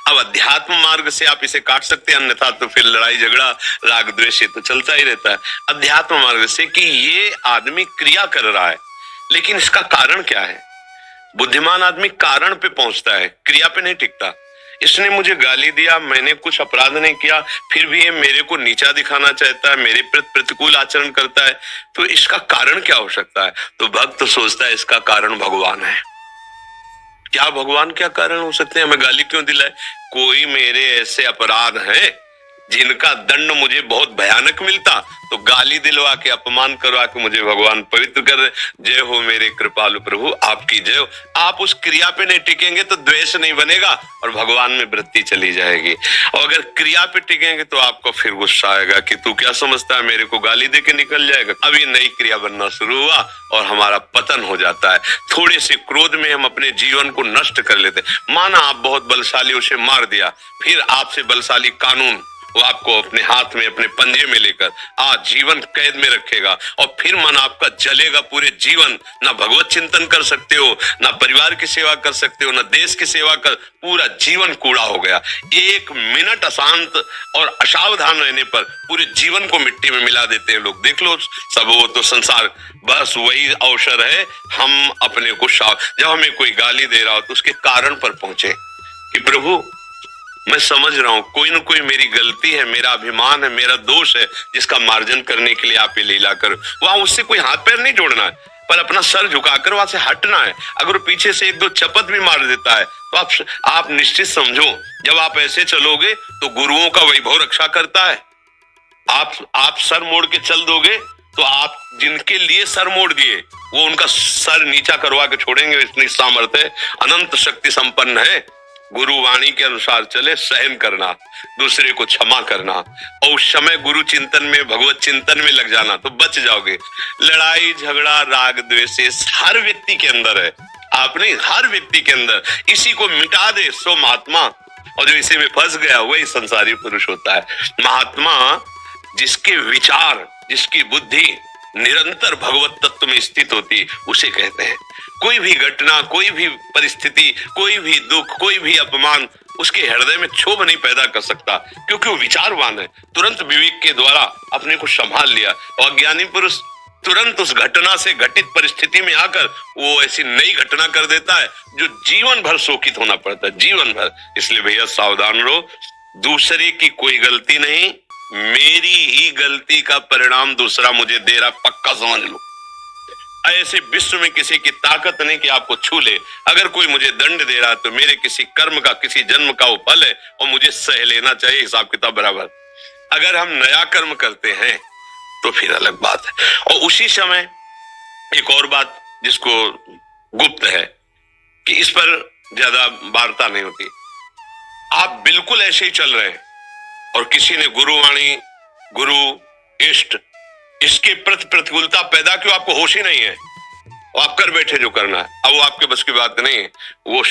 अब अध्यात्म मार्ग से आप इसे काट सकते हैं, अन्यथा तो फिर लड़ाई झगड़ा राग द्वेष तो चलता ही रहता है। अध्यात्म मार्ग से कि ये आदमी क्रिया कर रहा है, लेकिन इसका कारण क्या है। बुद्धिमान आदमी कारण पे पहुंचता है, क्रिया पे नहीं टिकता। इसने मुझे गाली दिया, मैंने कुछ अपराध नहीं किया, फिर भी ये मेरे को नीचा दिखाना चाहता है, मेरे प्रति प्रतिकूल आचरण करता है, तो इसका कारण क्या हो सकता है। तो भक्त सोचता है इसका कारण भगवान है। क्या भगवान क्या कारण हो सकते हैं, हमें गाली क्यों दिलाए। कोई मेरे ऐसे अपराध हैं जिनका दंड मुझे बहुत भयानक मिलता, तो गाली दिलवा के अपमान करवा के मुझे भगवान पवित्र कर रहे। जय हो मेरे कृपालु प्रभु, आपकी जय हो। आप उस क्रिया पे नहीं टिकेंगे तो द्वेष नहीं बनेगा और भगवान में वृत्ति चली जाएगी। और अगर क्रिया पे टिकेंगे तो आपको फिर गुस्सा आएगा कि तू क्या समझता है, मेरे को गाली दे के निकल जाएगा। अभी नई क्रिया बनना शुरू हुआ और हमारा पतन हो जाता है। थोड़े से क्रोध में हम अपने जीवन को नष्ट कर लेते। माना आप बहुत बलशाली, उसे मार दिया, फिर आपसे बलशाली कानून वो आपको अपने हाथ में, अपने पंजे में लेकर आजीवन कैद में रखेगा और फिर मन आपका जलेगा पूरे जीवन। ना भगवत चिंतन कर सकते हो, ना परिवार की सेवा कर सकते हो, ना देश की सेवा कर, पूरा जीवन कूड़ा हो गया। एक मिनट अशांत और असावधान रहने पर पूरे जीवन को मिट्टी में मिला देते हैं लोग। देख लो सब, वो तो संसार बस वही अवसर है हम अपने को जब हमें कोई गाली दे रहा हो तो उसके कारण पर पहुंचे कि प्रभु मैं समझ रहा हूं कोई न कोई मेरी गलती है, मेरा अभिमान है, मेरा दोष है, जिसका मार्जन करने के लिए आप ये लीला करो। वहां उससे कोई हाथ पैर नहीं जोड़ना है, पर अपना सर झुकाकर वहां से हटना है। अगर वो पीछे से एक दो चपत भी मार देता है तो आप निश्चित समझो, जब आप ऐसे चलोगे तो गुरुओं का वैभव रक्षा करता है। आप सर मोड़ के चल दोगे तो आप जिनके लिए सर मोड़ दिए वो उनका सर नीचा करवा के छोड़ेंगे। इतनी सामर्थ्य, अनंत शक्ति संपन्न है। गुरु वाणी के अनुसार चले, सहन करना, दूसरे को क्षमा करना और उस समय गुरु चिंतन में, भगवत चिंतन में लग जाना तो बच जाओगे। लड़ाई झगड़ा राग द्वेष हर व्यक्ति के अंदर है, आप नहीं, हर व्यक्ति के अंदर। इसी को मिटा दे सो महात्मा, और जो इसी में फंस गया वही संसारी पुरुष होता है। महात्मा जिसके विचार, जिसकी बुद्धि निरंतर भगवत तत्व में स्थित होती, उसे कहते हैं। कोई भी घटना, कोई भी परिस्थिति, कोई भी दुख, कोई भी अपमान उसके हृदय में क्षोभ नहीं पैदा कर सकता, क्योंकि वो विचारवान है। तुरंत विवेक के द्वारा अपने को संभाल लिया। और ज्ञानी पुरुष तुरंत उस घटना से, घटित परिस्थिति में आकर वो ऐसी नई घटना कर देता है जो जीवन भर शोकित होना पड़ता है, जीवन भर। इसलिए भैया सावधान रहो, दूसरे की कोई गलती नहीं, मेरी ही गलती का परिणाम दूसरा मुझे दे रहा, पक्का समझ लो। ऐसे विश्व में किसी की ताकत नहीं कि आपको छू ले। अगर कोई मुझे दंड दे रहा है तो मेरे किसी कर्म का, किसी जन्म का वो फल है और मुझे सह लेना चाहिए, हिसाब किताब बराबर। अगर हम नया कर्म करते हैं तो फिर अलग बात है। और उसी समय एक और बात जिसको गुप्त है कि इस पर ज्यादा वार्ता नहीं होती। आप बिल्कुल ऐसे ही चल रहे हैं और किसी ने गुरुवाणी, गुरु, इष्ट, इसके प्रति प्रतिकूलता पैदा क्यों, आपको होश ही नहीं है, वो आप कर बैठे जो करना है। अब वो आपके बस की बात नहीं है। वो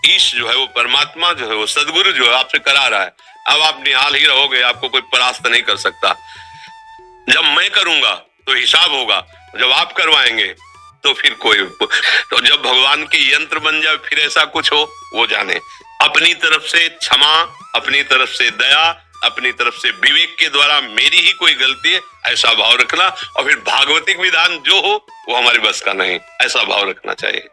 ईश जो है, वो परमात्मा जो है, वो सदगुरु जो है आपसे करा रहा है। अब आप निहाल ही रहोगे, आपको कोई परास्त नहीं कर सकता। जब मैं करूंगा तो हिसाब होगा, जब आप करवाएंगे तो फिर कोई, तो जब भगवान के यंत्र बन जाए फिर ऐसा कुछ हो, वो जाने। अपनी तरफ से क्षमा, अपनी तरफ से दया, अपनी तरफ से विवेक के द्वारा मेरी ही कोई गलती है ऐसा भाव रखना, और फिर भागवतिक विधान जो हो वो हमारे बस का नहीं, ऐसा भाव रखना चाहिए।